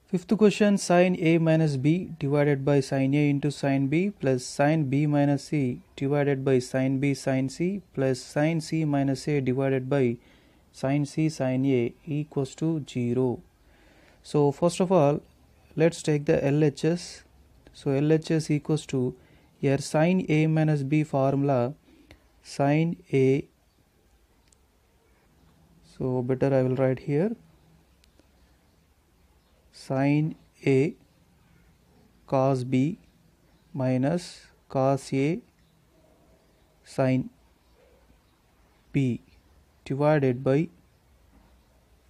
Fifth question, sin A minus B divided by sin A into sin B plus sin B minus C divided by sin B sin C plus sin C minus A divided by sin C sin A equals to 0. So first of all, let's take the LHS. So LHS equals to, here sin A minus B formula, sin A, so better I will write here, sin A cos B minus cos A sin B divided by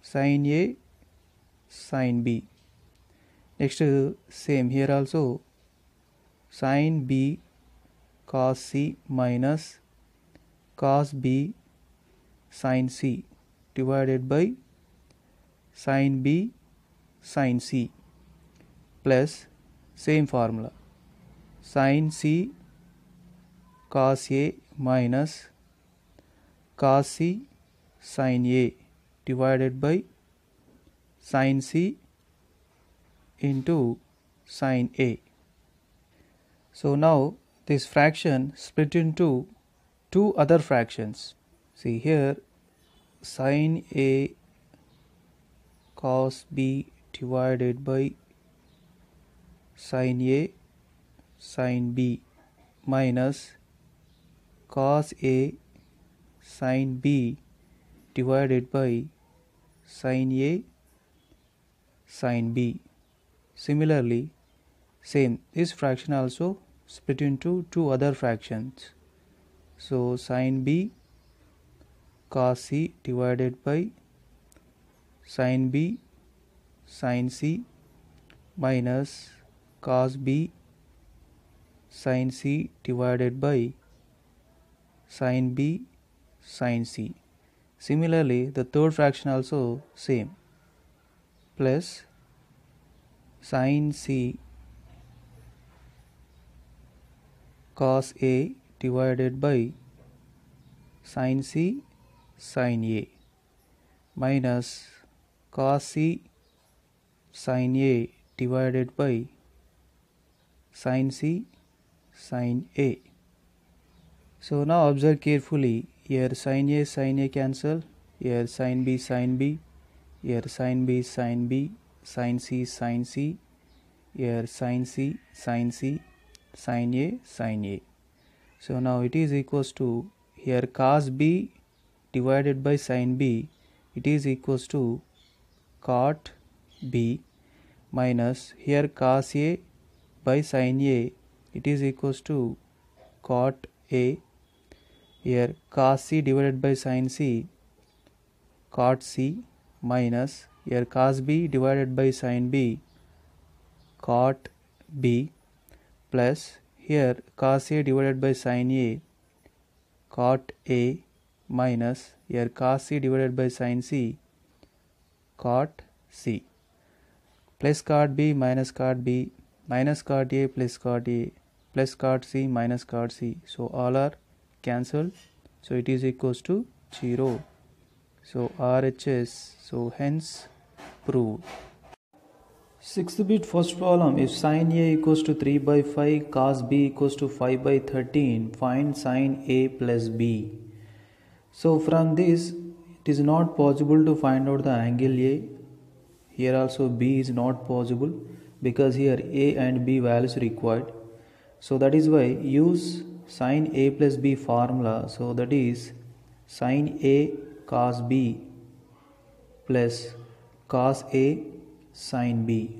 sin A sin B. Next, same here also, sin B cos C minus cos B sin C divided by sin B sin C plus same formula, sin C cos A minus cos C sin A divided by sin C into sin A. So now this fraction split into two other fractions. See here, sin A cos B divided by sin A sin B minus cos A sin B divided by sin A sin B. Similarly, same, this fraction also split into two other fractions. So sin B cos C divided by sin B sin C minus cos B sin C divided by sin B sin C. Similarly, the third fraction also same, plus sin C cos A divided by sin C sin A minus cos C sin A divided by sin C sin A. So now observe carefully, here sin A cancel, here sin B, here sin B, sin C sin C, here sin C, sin A. So now it is equals to, here cos B divided by sin B, it is equals to cot B minus here cos A by sin A, it is equals to cot A. Here cos C divided by sin C, cot C minus here cos B divided by sin B, cot B plus here cos A divided by sin A, cot A minus here cos C divided by sin C, cot C, plus cot B minus cot B minus cot A plus cot A plus cot C minus cot C. So all are cancelled. So it is equals to 0. So RHS, so hence proved. Sixth bit, first problem, if sin A equals to 3 by 5, cos B equals to 5 by 13, find sin A plus B. So from this, it is not possible to find out the angle A. Here also B is not possible because here A and B values required. So that is why use sin A plus B formula. So that is sin A cos B plus cos A sin B.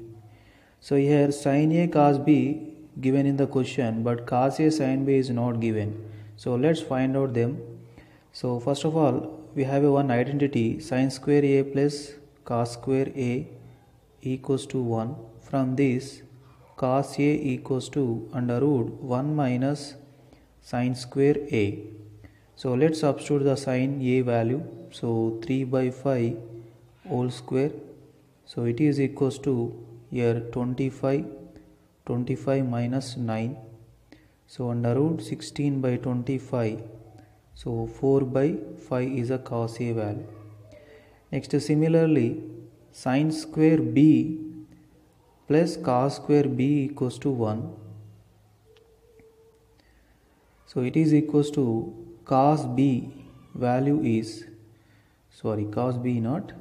So here sin A cos B given in the question, but cos A sin B is not given. So let's find out them. So first of all, we have a one identity, sin square A plus cos square A equals to 1. From this, cos A equals to under root 1 minus sin square A. So let's substitute the sin A value. So 3 by 5 whole square. So it is equals to here 25 minus 9. So under root 16 by 25. So 4 by 5 is a cos A value. Next, similarly, sin square B plus cos square b equals to 1. So it is equals to cos b value is, cos b not,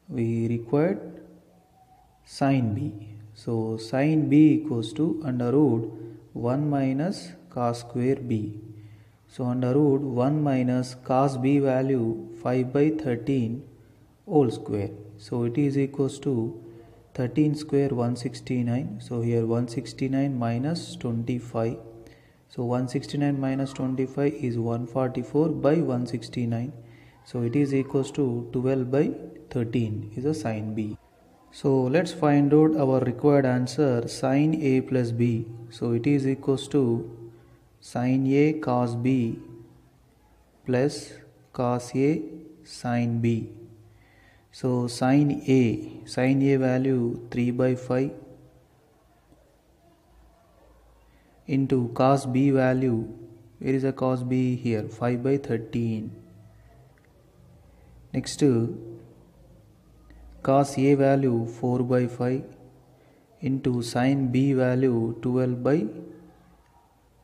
we required sin b. So sin b equals to under root 1 minus cos square b. So under root 1 minus cos b value 5 by 13 whole square. So it is equals to 13 square 169. So here 169 minus 25. So 169 minus 25 is 144 by 169. So it is equals to 12 by 13 is a sin b. So let's find out our required answer, sin a plus b. So it is equals to sin a cos b plus cos a sin b. So sin a value 3 by 5 into cos b value, where is a cos b here, 5 by 13. Next cos a value 4 by 5 into sin b value 12 by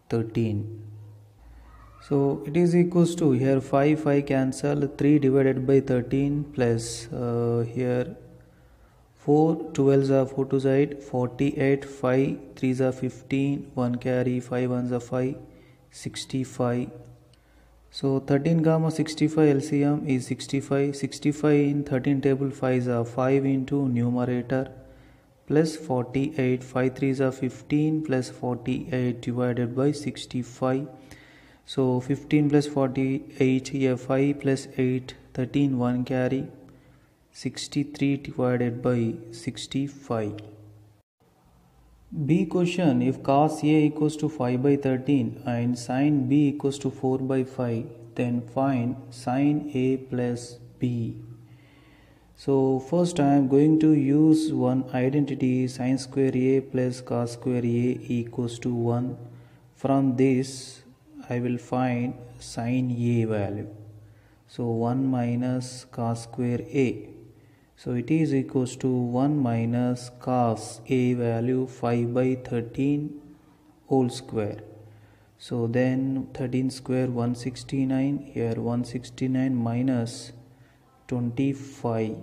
13. So it is equals to, here 5 cancel, 3 divided by 13 plus here 4 12s are 4 to the 8, 48, 5 3s are 15, 1 carry, 5 1s are 5, 65. So 13 comma 65 LCM is 65. 65 in 13 table 5s are 5 into numerator plus 48, 5 3s are 15 plus 48 divided by 65. So 15 plus 48 here, 5 plus 8 13, 1 carry, 63 divided by 65. B question, if cos A equals to 5 by 13 and sin B equals to 4 by 5, then find sin A plus B. So first I am going to use one identity, sin square A plus cos square A equals to 1. From this I will find sin A value. So 1 minus cos square A. So it is equals to 1 minus cos A value 5 by 13 whole square. So then 13 square 169, here 169 minus 25.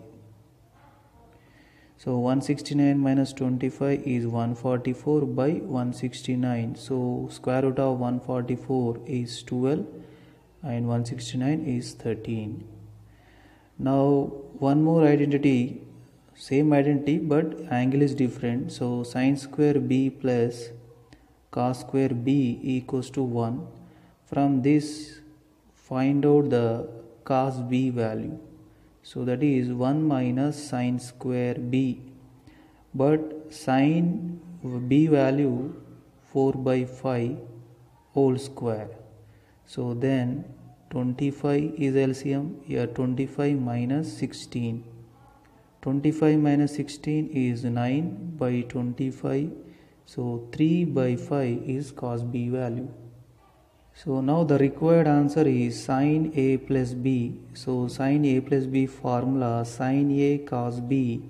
So 169 minus 25 is 144 by 169. So square root of 144 is 12 and 169 is 13. Now one more identity, same identity but angle is different. So sin square b plus cos square b equals to 1. From this find out the cos b value. So that is 1 minus sin square b, but sin b value 4 by 5 whole square. So then 25 is LCM, here 25 minus 16. 25 minus 16 is 9 by 25. So 3 by 5 is cos b value. So now the required answer is sin A plus B. So sin A plus B formula, sin A cos B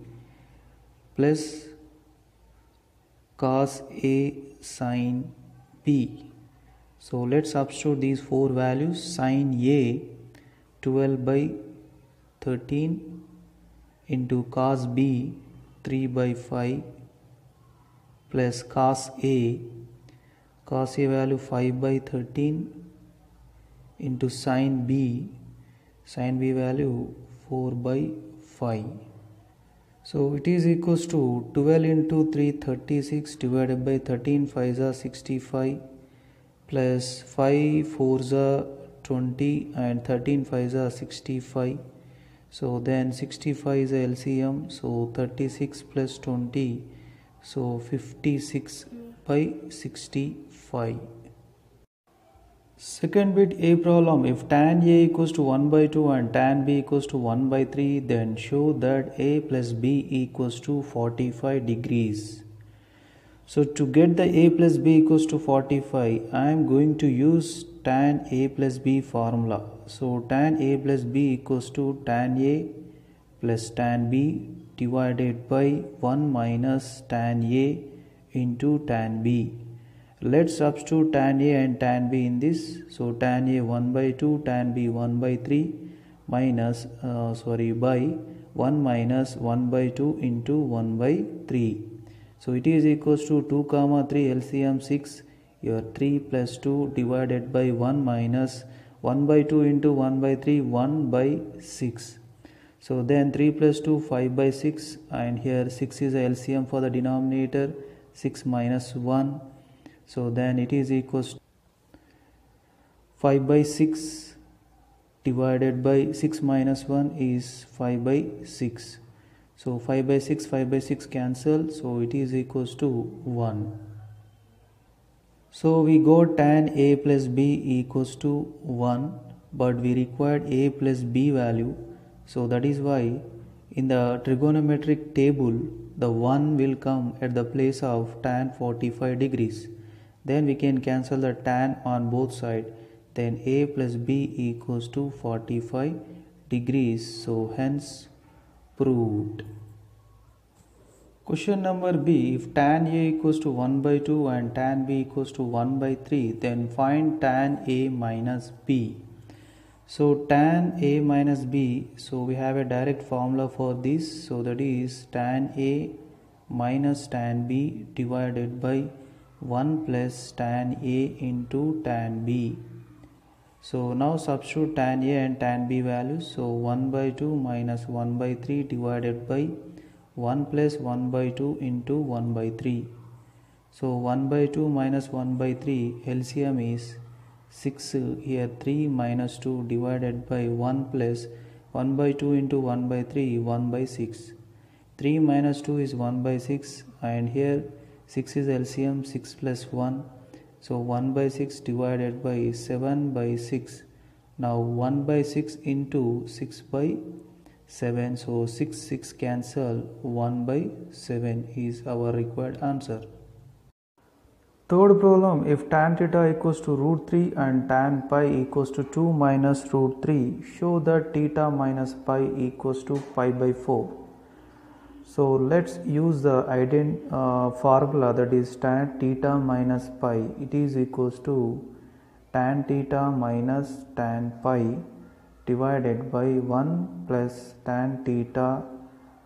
plus cos A sin B. So let's substitute these four values. Sin A 12 by 13 into cos B 3 by 5 plus cos A value 5 by 13 into sin B value 4 by 5. So it is equals to 12 into 3 36 divided by 13 5s are 65 plus 5 4s are 20 and 13 5s are 65. So then 65 is a LCM, so 36 plus 20, so 56 by 65. Second bit A problem, if tan A equals to 1 by 2 and tan B equals to 1 by 3, then show that A plus B equals to 45 degrees. So to get the A plus B equals to 45, I am going to use tan A plus B formula. So tan A plus B equals to tan A plus tan B divided by 1 minus tan A into tan B. Let's substitute tan A and tan B in this. So tan A 1 by 2, tan B 1 by 3 minus by 1 minus 1 by 2 into 1 by 3. So it is equals to 2 comma 3 LCM 6. Here 3 plus 2 divided by 1 minus 1 by 2 into 1 by 3, 1 by 6. So then 3 plus 2, 5 by 6, and here 6 is a LCM for the denominator, 6 minus 1. So then it is equals to 5 by 6 divided by 6 minus 1 is 5 by 6. So 5 by 6 cancel, so it is equals to 1. So we got tan A plus B equals to 1, but we required A plus B value. So that is why in the trigonometric table the 1 will come at the place of tan 45 degrees. Then we can cancel the tan on both sides. Then A plus B equals to 45 degrees. So hence proved. Question number B, if tan A equals to 1 by 2 and tan B equals to 1 by 3, then find tan A minus B. So tan A minus B, so we have a direct formula for this. So that is tan A minus tan B divided by 1 plus tan A into tan B. So now substitute tan A and tan B values. So 1 by 2 minus 1 by 3 divided by 1 plus 1 by 2 into 1 by 3. So 1 by 2 minus 1 by 3 LCM is 6. Here 3 minus 2 divided by 1 plus 1 by 2 into 1 by 3, 1 by 6. 3 minus 2 is 1 by 6, and here 6 is LCM, 6 plus 1. So 1 by 6 divided by 7 by 6. Now 1 by 6 into 6 by 7, so 6 cancel, 1 by 7 is our required answer. Third problem, if tan theta equals to root 3 and tan pi equals to 2 minus root 3, show that theta minus pi equals to pi by 4. So let's use the formula, that is tan theta minus pi. It is equals to tan theta minus tan pi divided by 1 plus tan theta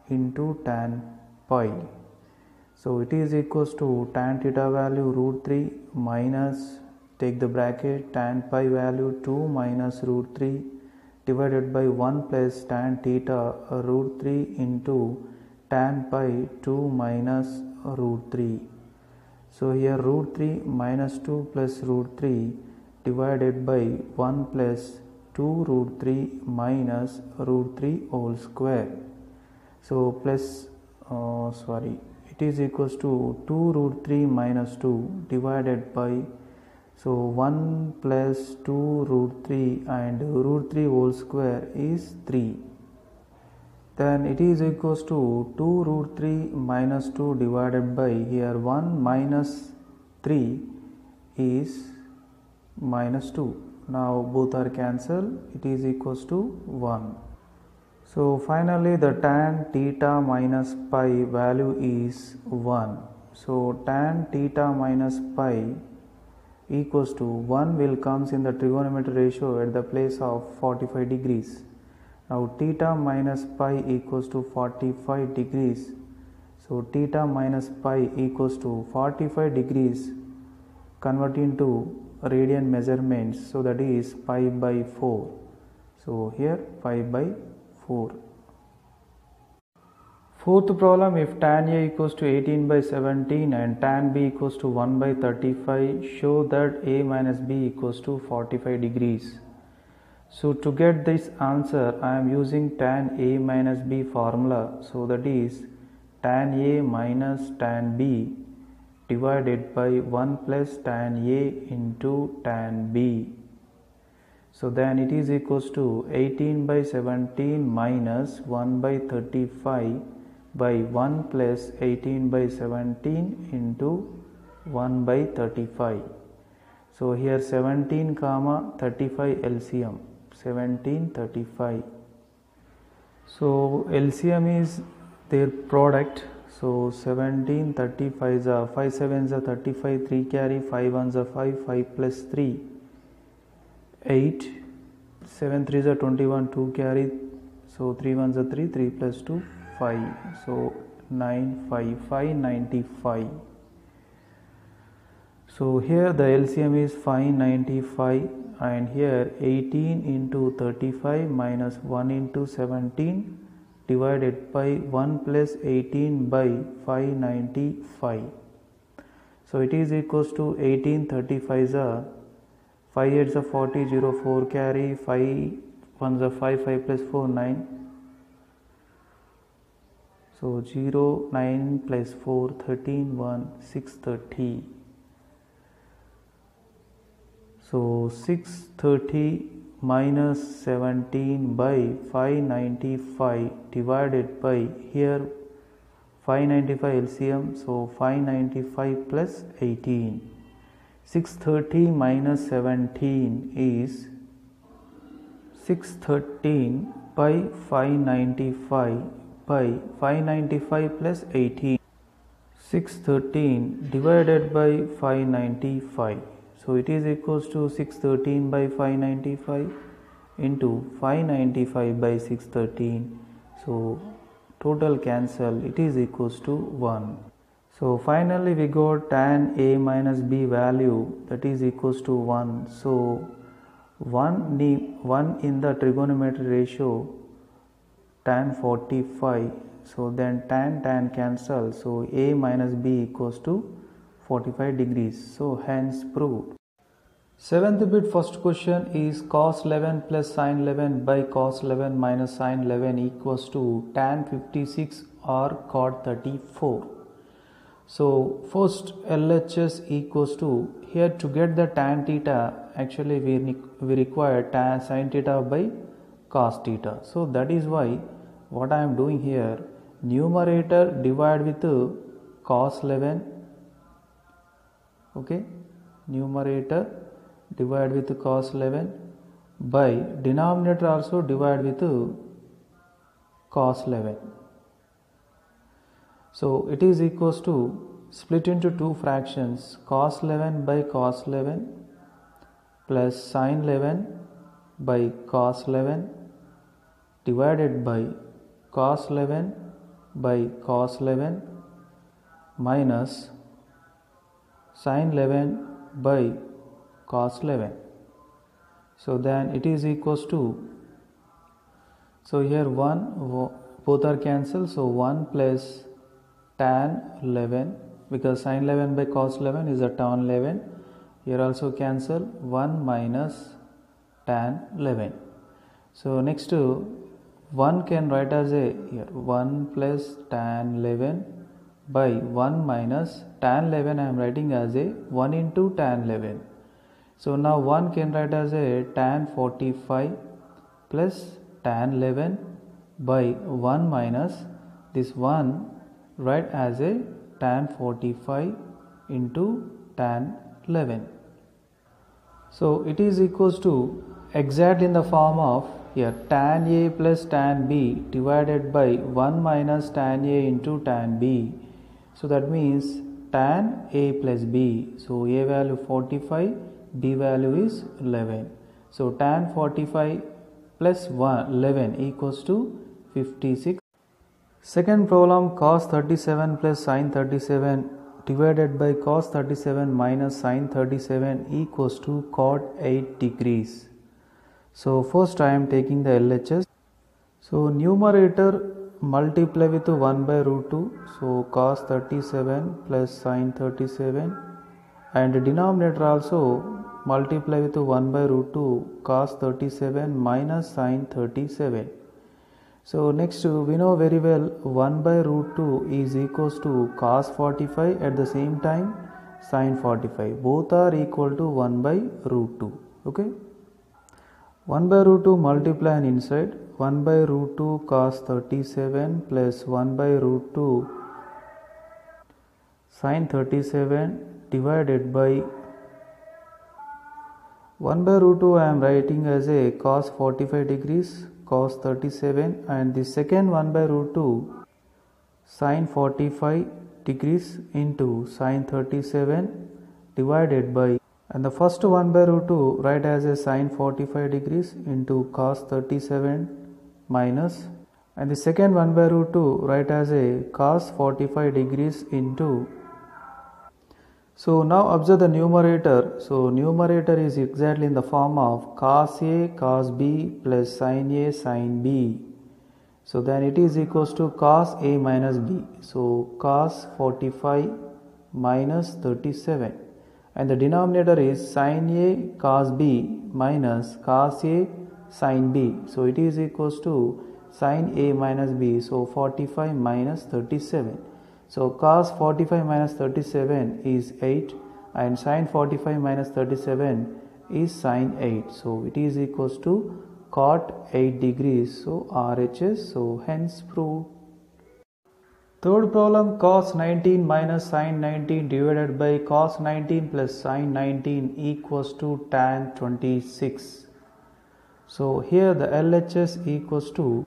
into tan pi. So it is equals to tan theta value root 3 minus, take the bracket, tan pi value 2 minus root 3 divided by 1 plus tan theta root 3 into tan pi 2 minus root 3. So here root 3 minus 2 plus root 3 divided by 1 plus 2 root 3 minus root 3 whole square. So plus it is equals to 2 root 3 minus 2 divided by, so 1 plus 2 root 3 and root 3 whole square is 3. Then it is equals to 2 root 3 minus 2 divided by, here 1 minus 3 is minus 2. Now both are cancelled, it is equals to 1. So finally the tan theta minus pi value is 1. So tan theta minus pi equals to 1 will comes in the trigonometry ratio at the place of 45 degrees. Now theta minus pi equals to 45 degrees. So theta minus pi equals to 45 degrees convert into radian measurements, so that is pi by 4. So here pi by 4. Fourth problem, if tan A equals to 18 by 17 and tan B equals to 1 by 35, show that A minus B equals to 45 degrees. So to get this answer, I am using tan A minus B formula. So that is tan A minus tan B divided by 1 plus tan A into tan B. So then it is equals to 18 by 17 minus 1 by 35 by 1 plus 18 by 17 into 1 by 35. So here 17 comma 35 LCM, 17 35. So LCM is their product. So 17, 35 are 5 sevens are 35, 3 carry, 5 ones are 5, 5 plus 3, 8, 7 threes are 21, 2 carry, so 3 ones are 3, 3 plus 2, 5, so 9, 5, 595. So here the LCM is 595, and here 18 into 35 minus 1 into 17 divided by 1 plus 18 by 595. So it is equals to 18 35s are 5 8s are 40, 0 4 carry, 5 1s are 5, 5 plus 4 9. So 0 9 plus 4 13 1 630. So 630 minus 17 by 595 divided by here 595 LCM, so 595 plus 18. 630 minus 17 is 613 by 595 by 595 plus 18. 613 divided by 595. So it is equals to 613 by 595 into 595 by 613. So total cancel, it is equals to 1. So finally we got tan A minus B value, that is equals to 1. So 1 in the trigonometry ratio tan 45. So then tan cancel. So A minus B equals to 45 degrees. So hence proved. 7th bit first question is cos 11 plus sin 11 by cos 11 minus sin 11 equals to tan 56 or cot 34. So first LHS equals to, here to get the tan theta, actually we require tan sin theta by cos theta. So that is why what I am doing here, numerator divide with cos 11, okay, numerator divide with cos 11 by denominator also divide with cos 11. So it is equals to split into two fractions, cos 11 by cos 11 plus sin 11 by cos 11 divided by cos 11 by cos 11 minus sin 11 by cos 11. So then it is equals to, so here 1 both are cancelled, so 1 plus tan 11, because sin 11 by cos 11 is a tan 11, here also cancel, 1 minus tan 11. So next to 1 can write as a here 1 plus tan 11 by 1 minus tan 11 I am writing as a 1 into tan 11. So now 1 can write as a tan 45 plus tan 11 by 1 minus this 1 write as a tan 45 into tan 11. So it is equals to exact in the form of here tan A plus tan B divided by 1 minus tan A into tan B. So that means tan A plus B. So A value 45, B value is 11. So tan 45 plus 11 equals to 56. Second problem, cos 37 plus sin 37 divided by cos 37 minus sin 37 equals to cot 8 degrees. So first I am taking the LHS. So numerator multiply with 1 by root 2. So cos 37 plus sin 37, and denominator also multiply with 1 by root 2 cos 37 minus sin 37. So next we know very well 1 by root 2 is equals to cos 45, at the same time sin 45. Both are equal to 1 by root 2. Okay. 1 by root 2 multiply and inside 1 by root 2 cos 37 plus 1 by root 2 sin 37 divided by 1 by root 2 I am writing as a cos 45 degrees, cos 37, and the second 1 by root 2 sin 45 degrees into sin 37 divided by, and the first 1 by root 2 write as a sin 45 degrees into cos 37 minus, and the second 1 by root 2 write as a cos 45 degrees into. So now observe the numerator. So numerator is exactly in the form of cos A cos B plus sin A sin B. So then it is equals to cos A minus B. So cos 45 minus 37, and the denominator is sin A cos B minus cos A sin B. So it is equals to sin A minus B. So 45 minus 37. So cos 45 minus 37 is 8, and sin 45 minus 37 is sin 8. So it is equals to cot 8 degrees. So RHS. So hence proved. Third problem, cos 19 minus sin 19 divided by cos 19 plus sin 19 equals to tan 26. So here the LHS equals to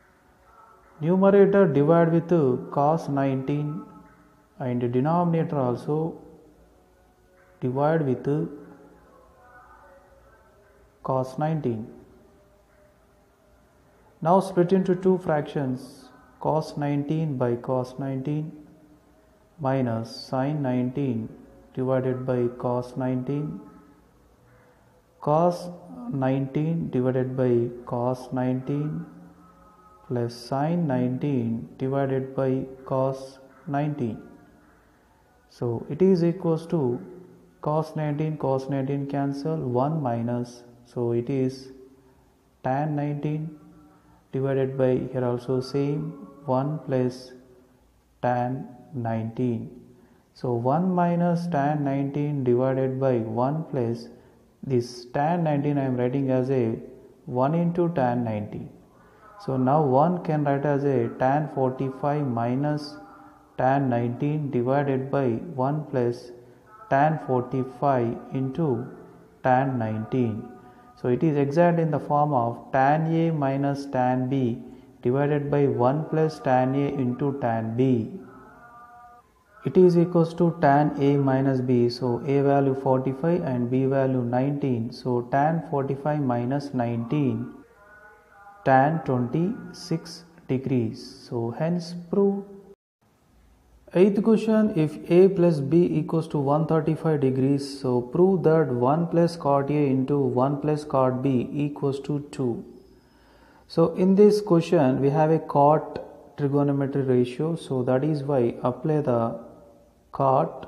numerator divide with cos 19 and the denominator also divide with cos 19. Now split into two fractions, cos 19 by cos 19 minus sin 19 divided by cos 19, cos 19 divided by cos 19 plus sin 19 divided by cos 19. So it is equals to cos 19 cancel, 1 minus, so it is tan 19 divided by, here also same, 1 plus tan 19. So 1 minus tan 19 divided by 1 plus this tan 19 I am writing as a 1 into tan 19. So now 1 can write as a tan 45 minus tan 19 divided by 1 plus tan 45 into tan 19. So it is exact in the form of tan A minus tan B divided by 1 plus tan A into tan B. It is equals to tan A minus B. So A value 45 and B value 19. So tan 45 minus 19, tan 26 degrees. So hence proved. Eighth question, if A plus B equals to 135 degrees, so prove that 1 plus cot A into 1 plus cot B equals to 2. So in this question we have a cot trigonometry ratio, so that is why apply the cot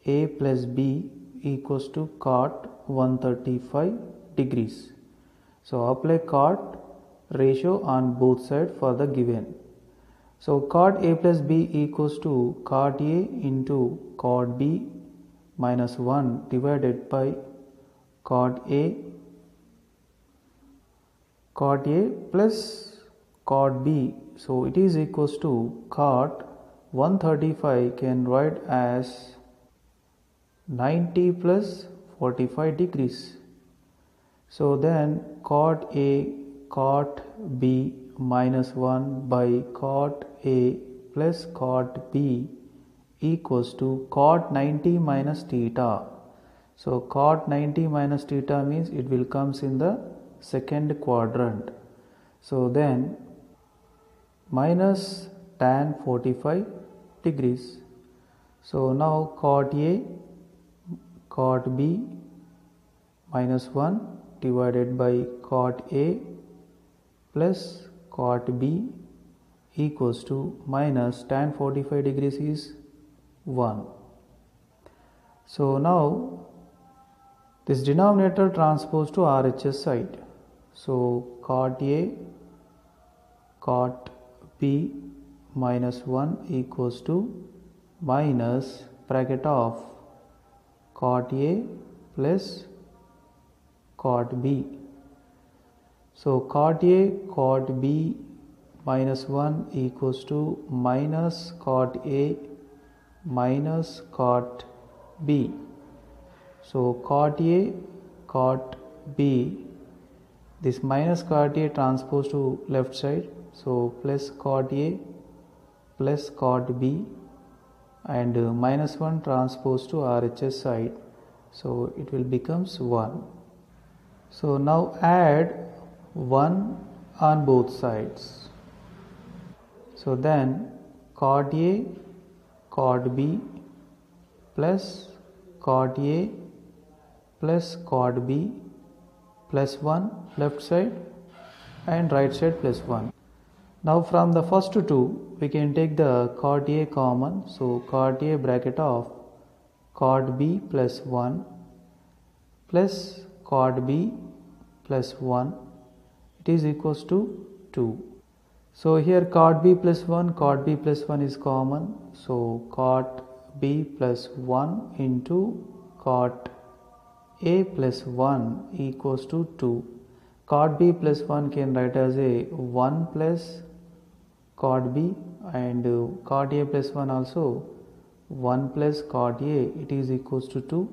A plus B equals to cot 135 degrees. So apply cot ratio on both sides for the given. So cot A plus B equals to cot A into cot B minus 1 divided by cot A plus cot B. So it is equals to cot 135 can write as 90 plus 45 degrees. So then cot A cot B minus 1 by cot A plus cot B equals to cot 90 minus theta. So cot 90 minus theta means it will comes in the second quadrant. So then minus tan 45 degrees. So now cot A cot B minus 1 divided by cot A plus cot B equals to minus tan 45 degrees is 1. So now this denominator transposed to RHS side. So cot A cot B minus 1 equals to minus bracket of cot A plus cot B. So cot A cot B minus 1 equals to minus cot A minus cot B. So cot A cot B This minus cot A transpose to left side, so plus cot A plus cot B, and minus 1 transpose to RHS side, so it will becomes 1. So now add 1 on both sides. So then cot A cot B plus cot A plus cot B plus 1 left side and right side plus 1. Now from the first two we can take the cot A common, so cot A bracket of cot B plus 1 plus cot B plus 1, it is equals to 2. So here cot B plus 1 is common, so cot B plus 1 into cot A plus 1 equals to 2. Cot B plus 1 can write as a 1 plus cot B, and cot A plus 1 also 1 plus cot A, it is equals to 2.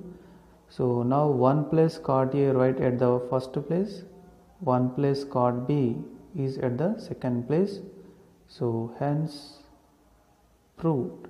So now 1 plus cot A right at the first place, 1 plus cot B is at the second place. So hence proved.